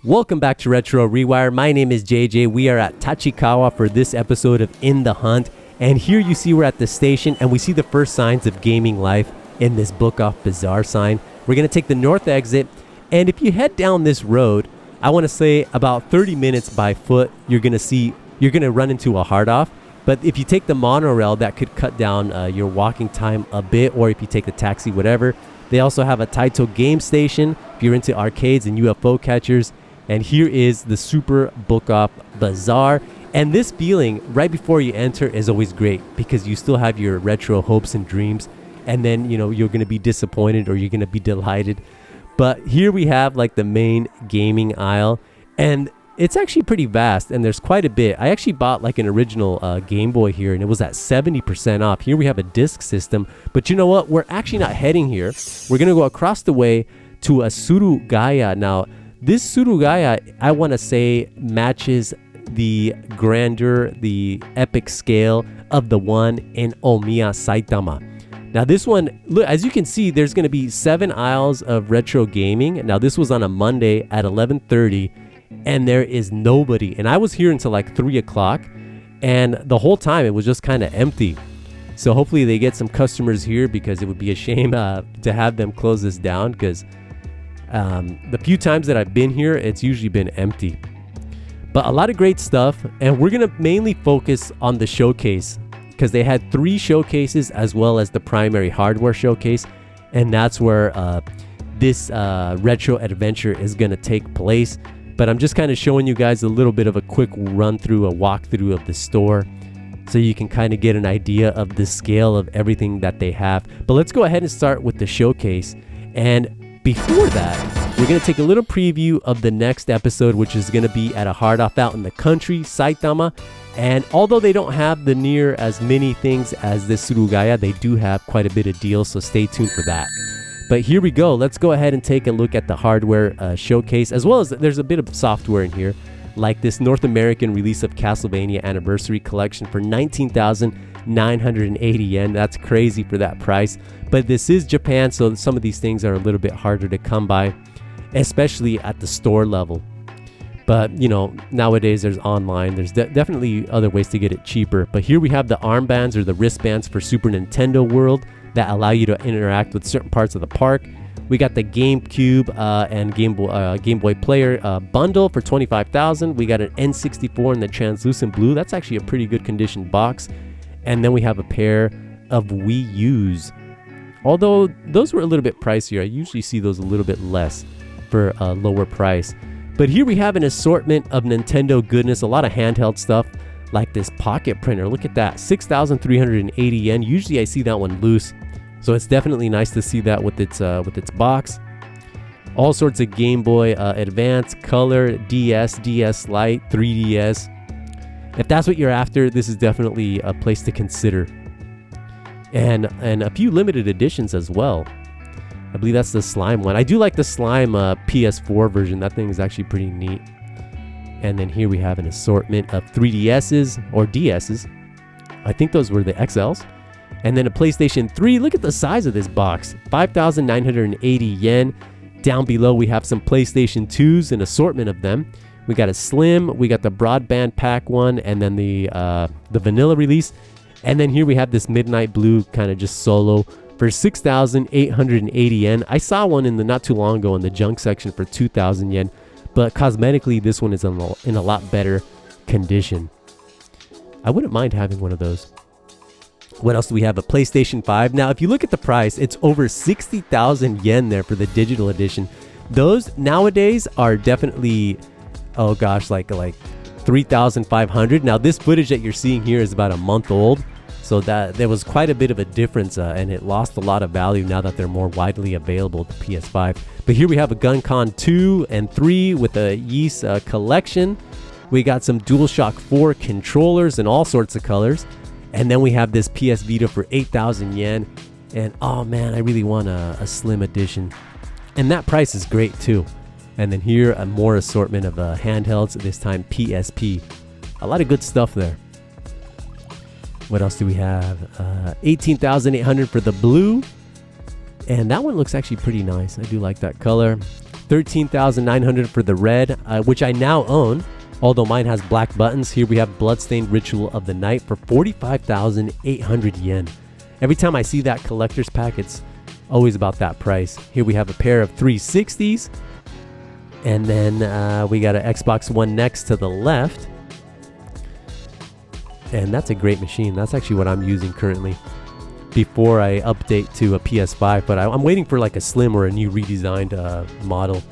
Welcome back to Retro Rewire. My name is JJ. We are at Tachikawa for this episode of In the Hunt. And here you see we're at the station and we see the first signs of gaming life in this Book Off Bazaar sign. We're going to take the north exit. And if you head down this road, I want to say about 30 minutes by foot, you're going to run into a hard off. But if you take the monorail, that could cut down your walking time a bit. Or if you take the taxi, whatever. They also have a Taito game station if you're into arcades and UFO catchers. And here is the Super Book Off Bazaar. And this feeling right before you enter is always great because you still have your retro hopes and dreams. And then, you're going to be disappointed or you're going to be delighted. But here we have like the main gaming aisle. And it's actually pretty vast and there's quite a bit. I actually bought like an original Game Boy here and it was at 70% off. Here we have a disc system. But you know what? We're actually not heading here. We're going to go across the way to a Surugaya. Now, this Surugaya, I want to say, matches the grandeur, the epic scale of the one in Omiya, Saitama. Now this one, look, as you can see, there's going to be 7 aisles of retro gaming. Now this was on a Monday at 11:30 and there is nobody. And I was here until like 3 o'clock and the whole time it was just kind of empty. So hopefully they get some customers here because it would be a shame to have them close this down because the few times that I've been here, it's usually been empty. But a lot of great stuff. And we're going to mainly focus on the showcase because they had 3 showcases as well as the primary hardware showcase. And that's where this retro adventure is going to take place. But I'm just kind of showing you guys a little bit of a quick run through, a walkthrough of the store. So you can kind of get an idea of the scale of everything that they have. But let's go ahead and start with the showcase. And before that, we're going to take a little preview of the next episode, which is going to be at a hard off out in the country, Saitama. And although they don't have the near as many things as this Surugaya, they do have quite a bit of deals, so stay tuned for that. But here we go. Let's go ahead and take a look at the hardware showcase, as well as there's a bit of software in here, like this North American release of Castlevania Anniversary Collection for 19,980 yen. That's crazy for that price. But this is Japan, so some of these things are a little bit harder to come by, especially at the store level. But, nowadays there's online. There's definitely other ways to get it cheaper. But here we have the armbands or the wristbands for Super Nintendo World that allow you to interact with certain parts of the park. We got the GameCube and Game Boy Player bundle for 25,000. We got an N64 in the translucent blue. That's actually a pretty good condition box. And then we have a pair of Wii U's. Although those were a little bit pricier. I usually see those a little bit less for a lower price. But here we have an assortment of Nintendo goodness, a lot of handheld stuff like this pocket printer. Look at that, 6,380 yen. Usually I see that one loose. So it's definitely nice to see that with its box. All sorts of Game Boy Advance, Color, DS, DS Lite, 3DS. If that's what you're after, this is definitely a place to consider. And a few limited editions as well. I believe that's the Slime one. I do like the Slime PS4 version. That thing is actually pretty neat. And then here we have an assortment of 3DSs or DSs. I think those were the XLs. And then a PlayStation 3. Look at the size of this box. 5,980 yen. Down below we have some PlayStation 2s, an assortment of them. We got a Slim. We got the Broadband Pack one. And then the vanilla release. And then here we have this Midnight Blue kind of just solo for 6,880 yen. I saw one in the not too long ago in the junk section for 2,000 yen. But cosmetically, this one is in a lot better condition. I wouldn't mind having one of those. What else do we have? A PlayStation 5. Now, if you look at the price, it's over 60,000 yen there for the digital edition. Those nowadays are definitely, oh gosh, like 3,500. Now, this footage that you're seeing here is about a month old. So that there was quite a bit of a difference and it lost a lot of value now that they're more widely available, the PS5. But here we have a GunCon 2 and 3 with a Yeast collection. We got some DualShock 4 controllers in all sorts of colors. And then we have this PS Vita for 8,000 yen. And oh man, I really want a Slim edition. And that price is great too. And then here a more assortment of handhelds, this time PSP. A lot of good stuff there. What else do we have? 18,800 for the blue. And that one looks actually pretty nice. I do like that color. 13,900 for the red, which I now own, although mine has black buttons. Here we have Bloodstained Ritual of the Night for 45,800 yen. Every time I see that collector's pack, it's always about that price. Here we have a pair of 360s, and then we got an Xbox One next to the left, and that's a great machine. That's actually what I'm using currently before I update to a PS5, but I'm waiting for like a slim or a new redesigned model.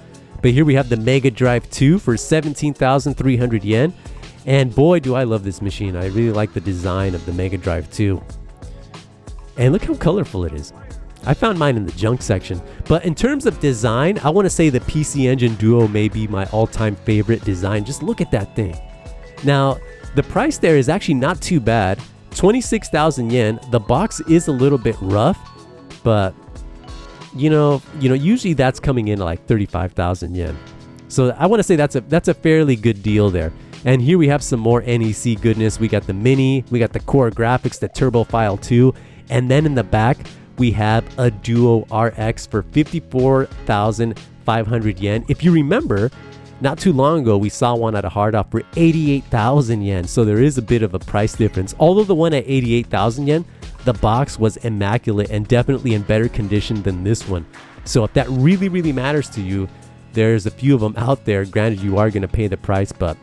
But here we have the Mega Drive 2 for 17,300 yen, and boy do I love this machine. I really like the design of the Mega Drive 2, and look how colorful it is. I found mine in the junk section, but in terms of design, I want to say the PC Engine Duo may be my all-time favorite design. Just look at that thing. Now the price there is actually not too bad, 26,000 yen. The box is a little bit rough, but you know, usually that's coming in at like 35,000 yen. So I want to say that's a fairly good deal there. And here we have some more NEC goodness. We got the Mini, we got the Core Graphics, the Turbo File 2, and then in the back we have a Duo RX for 54,500 yen. If you remember, not too long ago, we saw one at a hard off for 88,000 yen. So there is a bit of a price difference. Although the one at 88,000 yen, the box was immaculate and definitely in better condition than this one. So if that really, really matters to you, there's a few of them out there. Granted, you are going to pay the price, but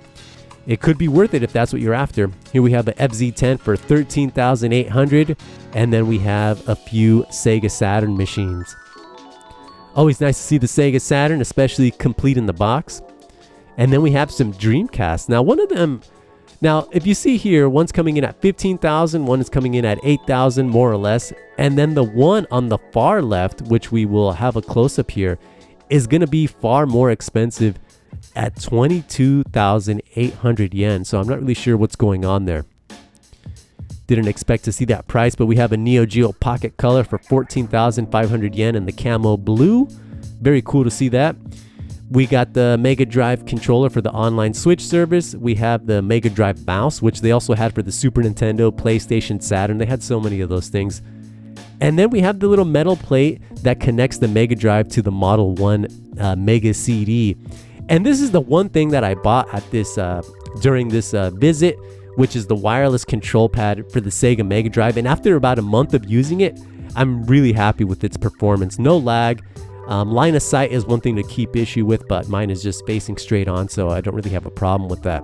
it could be worth it if that's what you're after. Here we have the FZ10 for 13,800. And then we have a few Sega Saturn machines. Always nice to see the Sega Saturn, especially complete in the box. And then we have some Dreamcast. Now, one of them, if you see here, one's coming in at 15,000, one is coming in at 8,000, more or less. And then the one on the far left, which we will have a close-up here, is going to be far more expensive at 22,800 yen. So I'm not really sure what's going on there. Didn't expect to see that price, but we have a Neo Geo Pocket Color for 14,500 yen in the camo blue. Very cool to see that. We got the Mega Drive controller for the online Switch service. We have the Mega Drive mouse, which they also had for the Super Nintendo, PlayStation, Saturn. They had so many of those things. And then we have the little metal plate that connects the Mega Drive to the Model 1 Mega CD. And this is the one thing that I bought at this during this visit, which is the wireless control pad for the Sega Mega Drive. And after about a month of using it, I'm really happy with its performance. No lag. Line of sight is one thing to keep issue with, but mine is just facing straight on, so I don't really have a problem with that.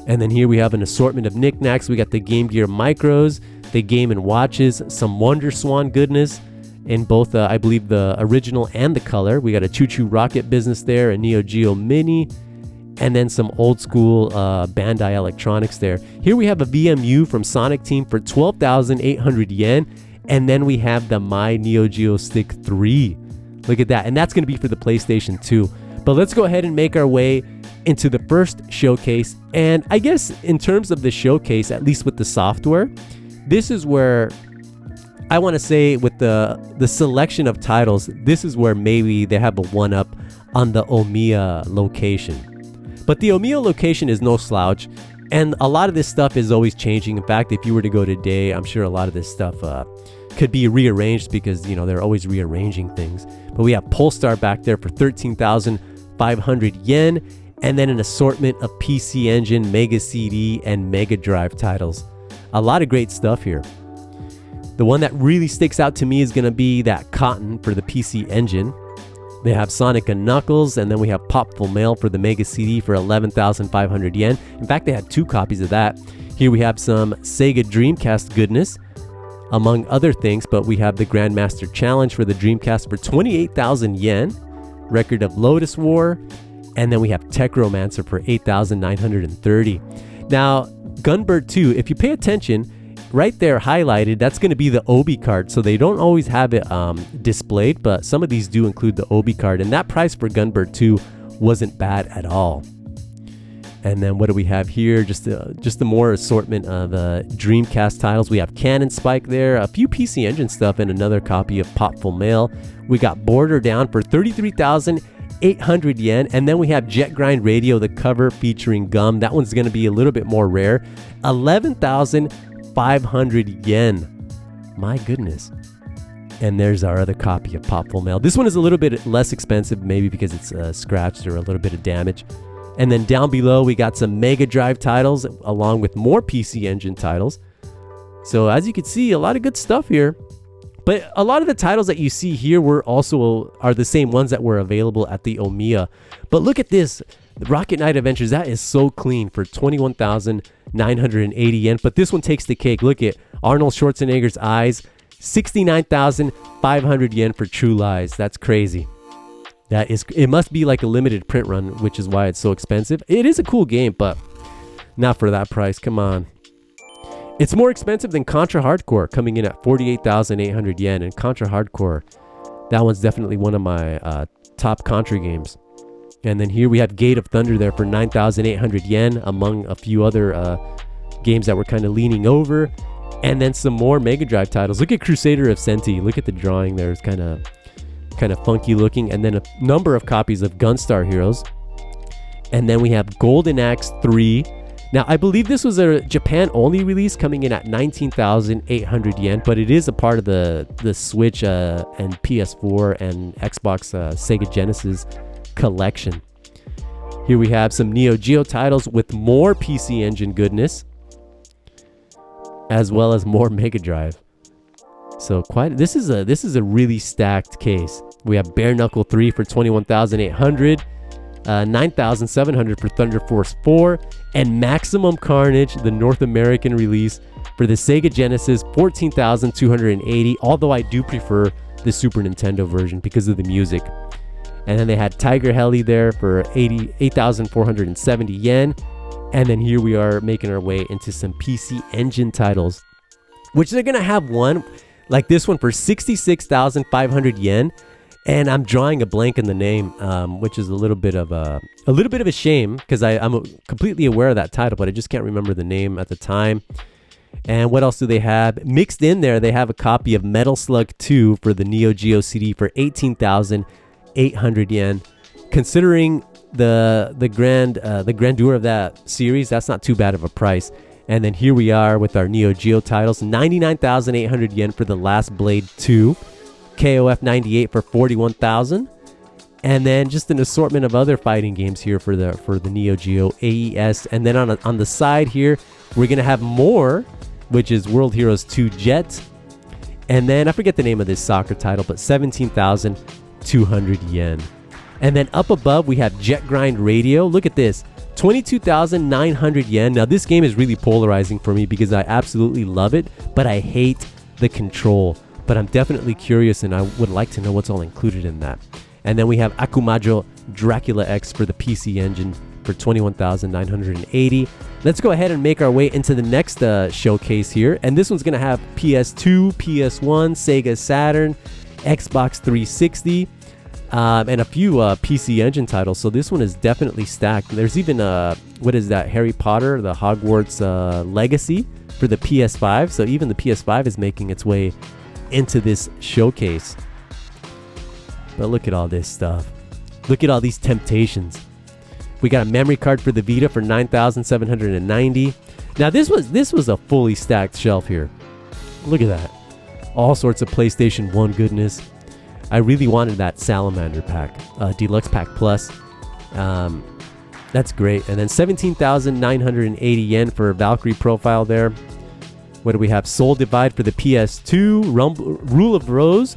And then here we have an assortment of knickknacks. We got the Game Gear Micros, the Game & Watches, some Wonder Swan goodness in both, I believe, the original and the color. We got a Choo Choo Rocket business there, a Neo Geo Mini, and then some old school Bandai electronics there. Here we have a VMU from Sonic Team for 12,800 yen, and then we have the My Neo Geo Stick 3. Look at that. And that's going to be for the PlayStation 2. But let's go ahead and make our way into the first showcase. And I guess in terms of the showcase, at least with the software, this is where I want to say with the selection of titles, this is where maybe they have a one-up on the Omiya location. But the Omiya location is no slouch. And a lot of this stuff is always changing. In fact, if you were to go today, I'm sure a lot of this stuff could be rearranged because, they're always rearranging things. But we have Polestar back there for 13,500 yen, and then an assortment of PC Engine, Mega CD, and Mega Drive titles. A lot of great stuff here. The one that really sticks out to me is going to be that Cotton for the PC Engine. They have Sonic and Knuckles, and then we have Popful Mail for the Mega CD for 11,500 yen. In fact, they had 2 copies of that. Here we have some Sega Dreamcast goodness, among other things, but we have the Grandmaster Challenge for the Dreamcast for 28,000 yen, Record of Lotus War, and then we have Techromancer for 8,930. Now, Gunbird 2, if you pay attention, right there highlighted, that's going to be the Obi card, so they don't always have it displayed, but some of these do include the Obi card, and that price for Gunbird 2 wasn't bad at all. And then what do we have here? Just the more assortment of Dreamcast titles. We have Cannon Spike there, a few PC Engine stuff, and another copy of Popful Mail. We got Border Down for 33,800 yen. And then we have Jet Grind Radio, the cover featuring Gum. That one's going to be a little bit more rare. 11,500 yen. My goodness. And there's our other copy of Pop Full Mail. This one is a little bit less expensive, maybe because it's scratched or a little bit of damage. And then down below, we got some Mega Drive titles along with more PC Engine titles. So as you can see, a lot of good stuff here. But a lot of the titles that you see here are the same ones that were available at the Omiya. But look at this. The Rocket Knight Adventures, that is so clean for 21,980 yen. But this one takes the cake. Look at Arnold Schwarzenegger's eyes. 69,500 yen for True Lies. That's crazy. It must be like a limited print run, which is why it's so expensive. It is a cool game, but not for that price. Come on. It's more expensive than Contra Hardcore, coming in at 48,800 yen. And Contra Hardcore, that one's definitely one of my top Contra games. And then here we have Gate of Thunder there for 9,800 yen, among a few other games that were kind of leaning over. And then some more Mega Drive titles. Look at Crusader of Senti. Look at the drawing there. It's kind of funky looking. And then a number of copies of Gunstar Heroes. And then we have Golden Axe 3. Now, I believe this was a Japan-only release, coming in at 19,800 yen, but it is a part of the Switch and PS4 and Xbox Sega Genesis collection. Here we have some Neo Geo titles with more PC Engine goodness, as well as more Mega Drive. So this is a really stacked case. We have Bare Knuckle 3 for 21,800. 9,700 for Thunder Force 4, and Maximum Carnage, the North American release for the Sega Genesis, 14,280, although I do prefer the Super Nintendo version because of the music. And then they had Tiger Heli there for 8,470 yen. And then here we are making our way into some PC Engine titles, which they're going to have one like this one for 66,500 yen. And I'm drawing a blank in the name, which is a little bit of a shame, because I'm completely aware of that title, but I just can't remember the name at the time. And what else do they have? Mixed in there, they have a copy of Metal Slug 2 for the Neo Geo CD for 18,800 yen. Considering the grandeur of that series, that's not too bad of a price. And then here we are with our Neo Geo titles, 99,800 yen for The Last Blade 2. KOF 98 for 41,000, and then just an assortment of other fighting games here for the Neo Geo AES. And then on the side here, we're gonna have more, which is World Heroes 2 Jet, and then I forget the name of this soccer title, but 17,200 yen. And then up above we have Jet Grind Radio. Look at this, 22,900 yen. Now this game is really polarizing for me because I absolutely love it, but I hate the control. But I'm definitely curious, and I would like to know what's all included in that. And then we have Akumajo Dracula X for the PC Engine for 21,980. Let's go ahead and make our way into the next showcase here. And this one's going to have PS2, PS1, Sega Saturn, Xbox 360, and a few PC Engine titles. So this one is definitely stacked. There's even, Harry Potter, the Hogwarts Legacy for the PS5. So even the PS5 is making its way into this showcase. But look at all this stuff. Look at all these temptations. We got a memory card for the Vita for 9,790. Now this was a fully stacked shelf here. Look at that. All sorts of PlayStation 1 goodness. I really wanted that Salamander pack, Deluxe Pack Plus. That's great. And then 17,980 yen for Valkyrie profile there. What do we have? Soul Divide for the PS2, Rule of Rose,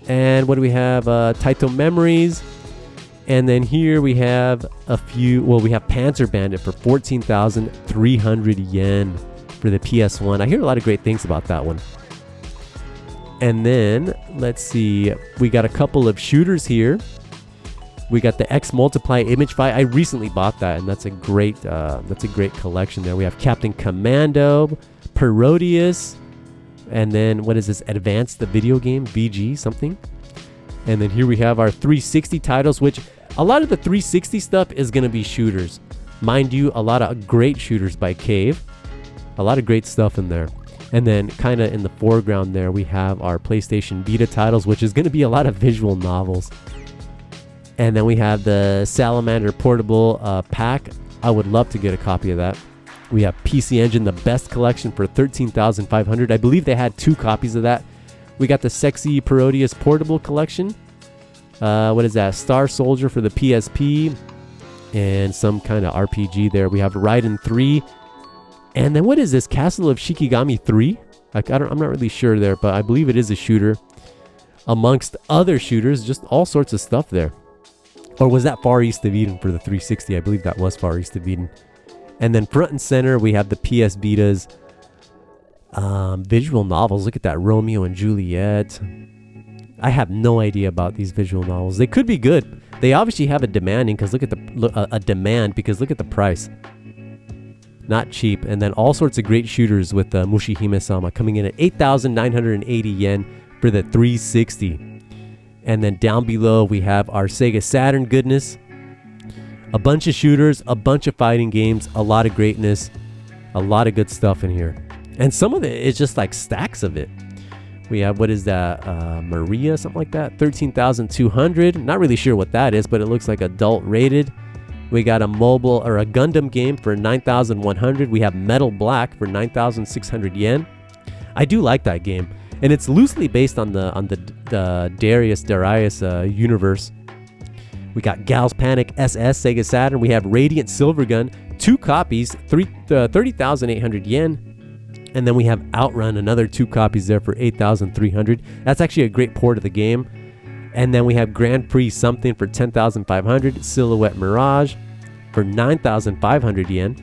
and what do we have? Taito Memories, and then here we have we have Panzer Bandit for 14,300 yen for the PS1. I hear a lot of great things about that one. And then let's see, we got a couple of shooters here. We got the X Multiply Image Fight. I recently bought that, and that's a great collection there. We have Captain Commando, Parodius, and then what is this? Advance the video game, VG something. And then here we have our 360 titles, which a lot of the 360 stuff is going to be shooters. Mind you, a lot of great shooters by Cave. A lot of great stuff in there. And then kind of in the foreground there, we have our PlayStation Vita titles, which is going to be a lot of visual novels. And then we have the Salamander Portable pack. I would love to get a copy of that. We have PC Engine, the best collection for 13,500. I believe they had 2 copies of that, We got the Sexy Parodius Portable Collection. What is that? Star Soldier for the PSP. And some kind of RPG there. We have Raiden 3. And then what is this? Castle of Shikigami 3? I'm not really sure there, but I believe it is a shooter. Amongst other shooters, just all sorts of stuff there. Or was that Far East of Eden for the 360? I believe that was Far East of Eden. And then front and center, we have the PS Vita's visual novels. Look at that, Romeo and Juliet. I have no idea about these visual novels. They could be good. They obviously have a demand because look at the price. Not cheap. And then all sorts of great shooters with Mushihime-sama coming in at 8,980 yen for the 360. And then down below we have our Sega Saturn goodness. A bunch of shooters, a bunch of fighting games, a lot of greatness, a lot of good stuff in here. And some of it is just like stacks of it. We have, what is that, Maria, something like that, 13,200. Not really sure what that is, but it looks like adult rated. We got a mobile or a Gundam game for 9,100. We have Metal Black for 9,600 yen. I do like that game, and it's loosely based on the Darius universe. We got Gal's Panic SS Sega Saturn. We have Radiant Silvergun, 2 copies, 30,800 yen. And then we have Outrun, another 2 copies there for 8,300. That's actually a great port of the game. And then we have Grand Prix something for 10,500. Silhouette Mirage for 9,500 yen.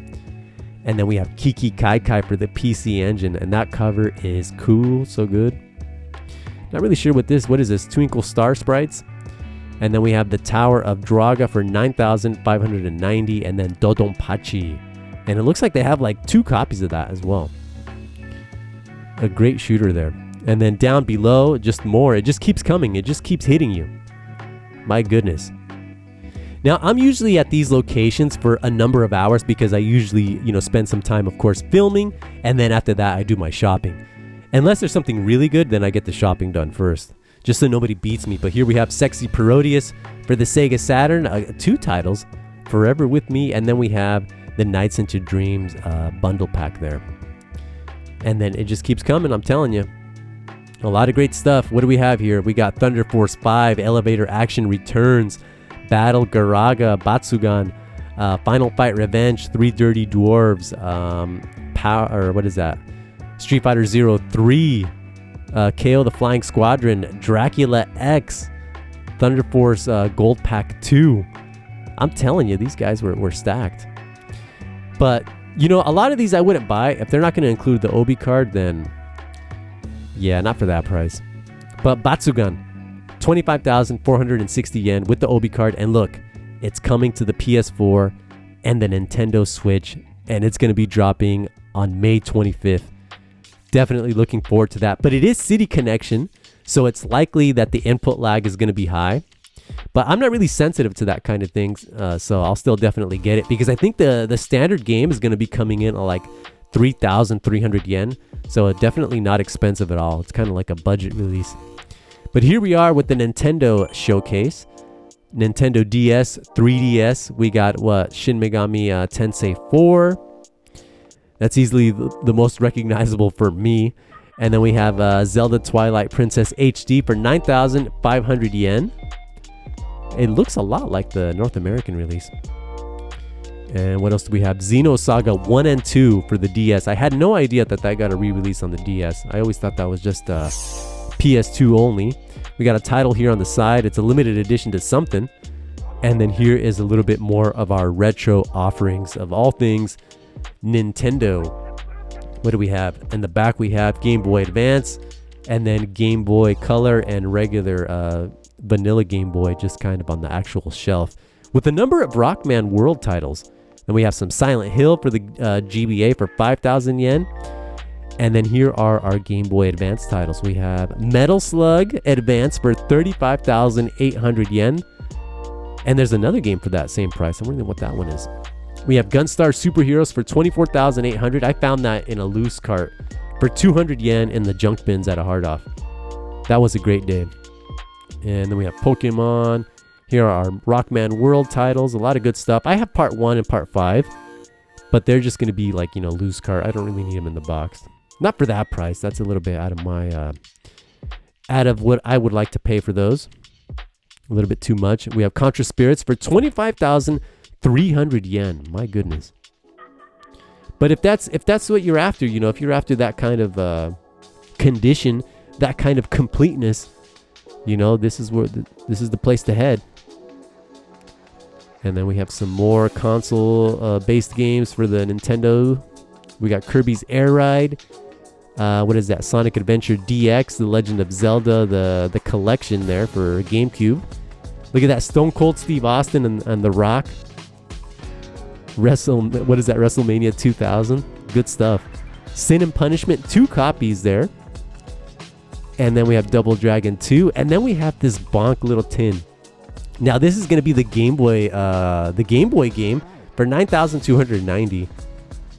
And then we have Kiki Kai Kai for the PC Engine. And that cover is cool, so good. Not really sure what is this? Twinkle Star Sprites. And then we have the Tower of Draga for 9,590. And then Dodonpachi. And it looks like they have like 2 copies of that as well. A great shooter there. And then down below, just more. It just keeps coming. It just keeps hitting you. My goodness. Now, I'm usually at these locations for a number of hours because I usually, spend some time, of course, filming. And then after that, I do my shopping. Unless there's something really good, then I get the shopping done first. Just so nobody beats me. But here we have Sexy Parodius for the Sega Saturn. 2 titles. Forever With Me. And then we have the Nights into Dreams bundle pack there. And then it just keeps coming, I'm telling you. A lot of great stuff. What do we have here? We got Thunder Force 5, Elevator Action Returns, Battle Garaga, Batsugan, Final Fight Revenge, 3 Dirty Dwarves, Street Fighter 03, KO the Flying Squadron, Dracula X, Thunder Force Gold Pack 2. I'm telling you, these guys were stacked. But a lot of these I wouldn't buy. If they're not going to include the Obi card, then yeah, not for that price. But Batsugan, 25,460 yen with the Obi card. And look, it's coming to the PS4 and the Nintendo Switch, and it's going to be dropping on May 25th. Definitely looking forward to that. But it is City Connection, so it's likely that the input lag is going to be high. But I'm not really sensitive to that kind of things, so I'll still definitely get it because I think the standard game is going to be coming in at like 3,300 yen, so definitely not expensive at all. It's kind of like a budget release. But here we are with the Nintendo showcase. Nintendo DS, 3DS. We got Shin Megami Tensei 4. That's easily the most recognizable for me. And then we have Zelda Twilight Princess HD for 9,500 yen. It looks a lot like the North American release. And what else do we have? Xenosaga 1 and 2 for the DS. I had no idea that got a re-release on the DS. I always thought that was just PS2 only. We got a title here on the side. It's a limited edition to something. And then here is a little bit more of our retro offerings of all things Nintendo. What do we have? In the back we have Game Boy Advance, and then Game Boy Color and regular vanilla Game Boy just kind of on the actual shelf with a number of Rockman World titles. Then we have some Silent Hill for the GBA for 5,000 yen. And then here are our Game Boy Advance titles. We have Metal Slug Advance for 35,800 yen. And there's another game for that same price. I'm wondering what that one is. We have Gunstar Superheroes for 24,800. I found that in a loose cart for 200 yen in the junk bins at a hard off. That was a great day. And then we have Pokemon. Here are our Rockman World titles. A lot of good stuff. I have part 1 and part 5, but they're just going to be like, loose cart. I don't really need them in the box. Not for that price. That's a little bit out of my out of what I would like to pay for those. A little bit too much. We have Contra Spirits for 25,300 yen. My goodness. But if that's what you're after, you know, if you're after that kind of condition, that kind of completeness, you know, this is the place to head. And then we have some more console based games for the Nintendo. We got Kirby's Air Ride. What is that? Sonic Adventure DX, The Legend of Zelda, the collection there for GameCube. Look at that, Stone Cold Steve Austin and The Rock. What is that? WrestleMania 2000. Good stuff. Sin and Punishment, 2 copies there. And then we have Double Dragon 2, and then we have this bonk little tin. Now this is going to be the Game Boy game for 9,290.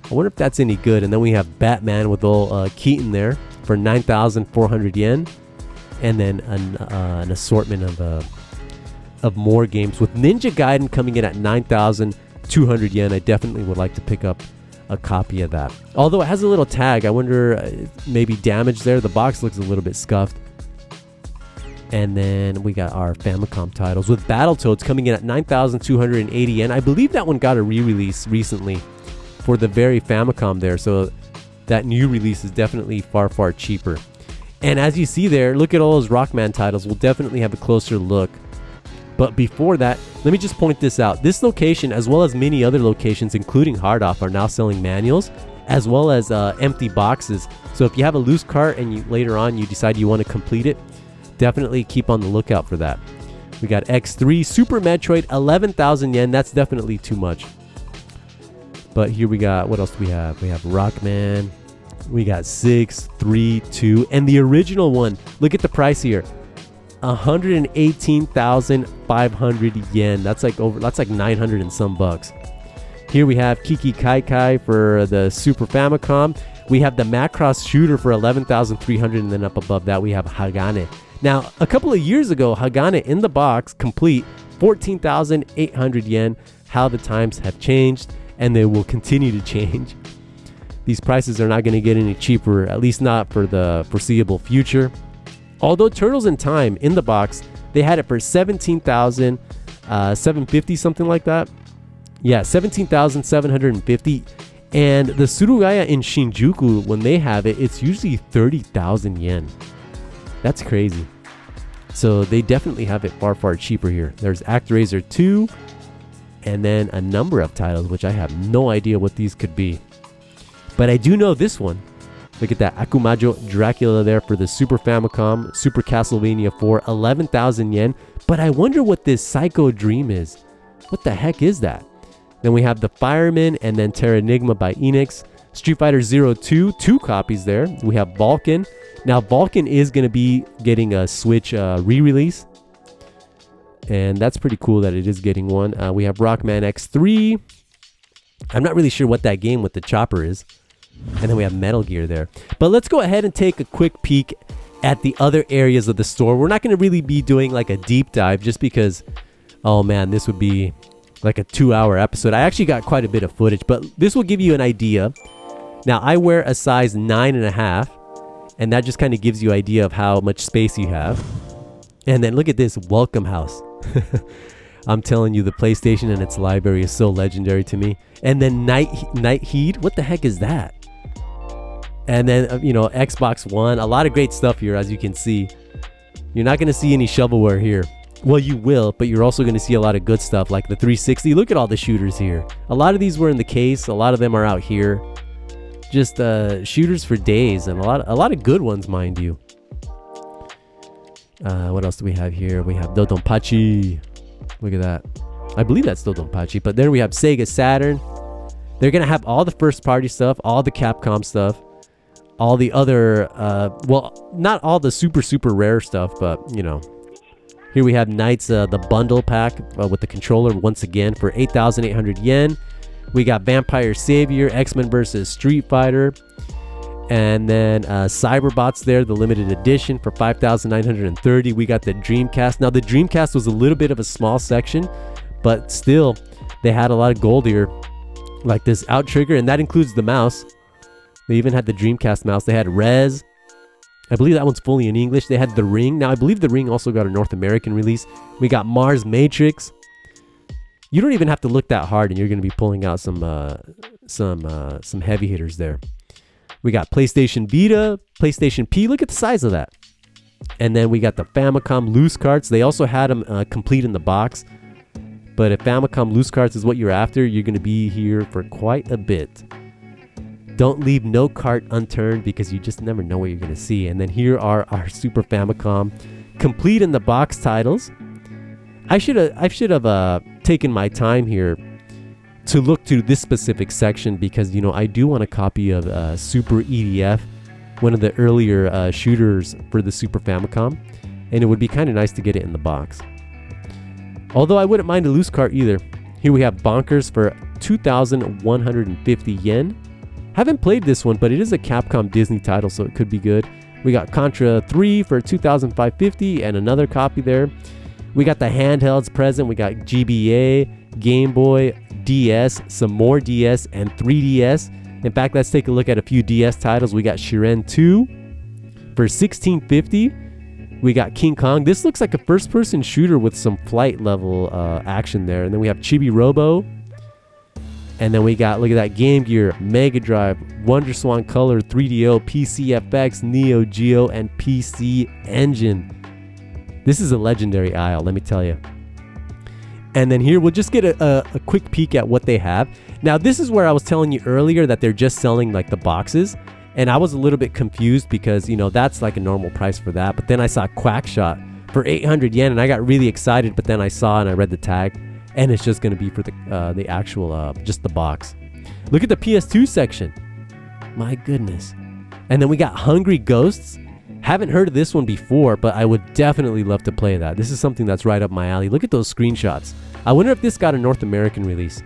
I wonder if that's any good. And then we have Batman with old Keaton there for 9,400 yen, and then an assortment of more games with Ninja Gaiden coming in at 9,200 yen. I definitely would like to pick up a copy of that. Although it has a little tag, I wonder maybe damage there. The box looks a little bit scuffed. And then we got our Famicom titles with Battletoads coming in at 9,280 yen. I believe that one got a re-release recently for the very Famicom there. So that new release is definitely far, far cheaper. And as you see there, look at all those Rockman titles. We'll definitely have a closer look. But before that, let me just point this out. This location, as well as many other locations, including Hard Off, are now selling manuals, as well as empty boxes. So if you have a loose cart and later on you decide you want to complete it, definitely keep on the lookout for that. We got X3, Super Metroid, 11,000 yen. That's definitely too much. But here we got, what else do we have? We have Rockman. We got 6, 3, 2, and the original one. Look at the price here. 118,500 yen. That's like 900 and some bucks. Here we have Kiki Kai Kai for the Super Famicom. We have the Macross Shooter for 11,300, and then up above that we have Hagane. Now, a couple of years ago, Hagane in the box, complete, 14,800 yen. How the times have changed, and they will continue to change. These prices are not going to get any cheaper, at least not for the foreseeable future. Although Turtles in Time in the box, they had it for 17,750, something like that. Yeah, 17,750. And the Surugaya in Shinjuku, when they have it, it's usually 30,000 yen. That's crazy. So they definitely have it far, far cheaper here. There's ActRaiser 2, and then a number of titles, which I have no idea what these could be. But I do know this one. Look at that, Akumajo Dracula there for the Super Famicom, Super Castlevania 4, 11,000 yen. But I wonder what this Psycho Dream is. What the heck is that? Then we have the Fireman, and then Terranigma by Enix. Street Fighter 02, 2 copies there. We have Vulcan. Now, Vulcan is going to be getting a Switch re-release. And that's pretty cool that it is getting one. We have Rockman X3. I'm not really sure what that game with the chopper is. And then we have Metal Gear there. But let's go ahead and take a quick peek at the other areas of the store. We're not going to really be doing like a deep dive just because, oh man, this would be like a 2-hour episode. I actually got quite a bit of footage, but this will give you an idea. Now, I wear a size 9.5, and that just kind of gives you an idea of how much space you have. And then look at this, Welcome House. I'm telling you, the PlayStation and its library is so legendary to me. And then Night Heat, what the heck is that? And then, Xbox One. A lot of great stuff here, as you can see. You're not going to see any shovelware here. Well, you will, but you're also going to see a lot of good stuff, like the 360. Look at all the shooters here. A lot of these were in the case. A lot of them are out here. Just shooters for days, and a lot of good ones, mind you. What else do we have here? We have Dodonpachi. Look at that. I believe that's Dodonpachi. But then we have Sega Saturn. They're going to have all the first-party stuff, all the Capcom stuff, all the other, well, not all the super, super rare stuff, but, Here we have Knights, the bundle pack with the controller once again for 8,800 yen. We got Vampire Savior, X-Men vs. Street Fighter. And then Cyberbots there, the limited edition for 5,930. We got the Dreamcast. Now, the Dreamcast was a little bit of a small section, but still, they had a lot of gold here. Like this Out Trigger, and that includes the mouse. They even had the Dreamcast mouse. They had Rez. I believe that one's fully in English. They had The Ring. Now, I believe The Ring also got a North American release. We got Mars Matrix. You don't even have to look that hard, and you're going to be pulling out some heavy hitters there. We got PlayStation Vita, PlayStation P. Look at the size of that. And then we got the Famicom loose carts. They also had them complete in the box. But if Famicom loose carts is what you're after, you're going to be here for quite a bit. Don't leave no cart unturned because you just never know what you're going to see. And then here are our Super Famicom complete in the box titles. I should have taken my time here to look to this specific section because, you know, I do want a copy of Super EDF, one of the earlier shooters for the Super Famicom, and it would be kind of nice to get it in the box. Although I wouldn't mind a loose cart either. Here we have Bonkers for 2,150 yen. Haven't played this one, but it is a Capcom Disney title, so it could be good. We got Contra 3 for 2,550 and another copy there. We got the handhelds present. We got GBA, Game Boy, DS, some more DS, and 3DS. In fact, let's take a look at a few DS titles. We got Shiren 2 for 1,650. We got King Kong. This looks like a first-person shooter with some flight level action there. And then we have Chibi Robo. And then we got, look at that, Game Gear, Mega Drive, Wonder Swan Color, 3DO, PCFX, Neo Geo, and PC Engine. This is a legendary aisle, let me tell you. And then here, we'll just get a quick peek at what they have. Now, this is where I was telling you earlier that they're just selling like the boxes. And I was a little bit confused because, you know, that's like a normal price for that. But then I saw Quackshot for 800 yen and I got really excited. But then I saw and I read the tag and it's just going to be for the actual, just the box. Look at the PS2 section. My goodness. And then we got Hungry Ghosts. Haven't heard of this one before, but I would definitely love to play that. This is something that's right up my alley. Look at those screenshots. I wonder if this got a North American release.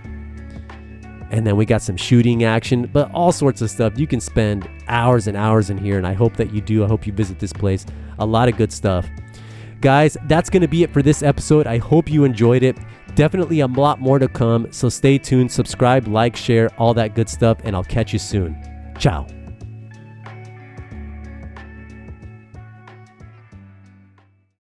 And then we got some shooting action, but all sorts of stuff. You can spend hours and hours in here, and I hope that you do. I hope you visit this place. A lot of good stuff. Guys, that's going to be it for this episode. I hope you enjoyed it. Definitely a lot more to come, so stay tuned, subscribe, like, share, all that good stuff, and I'll catch you soon. Ciao.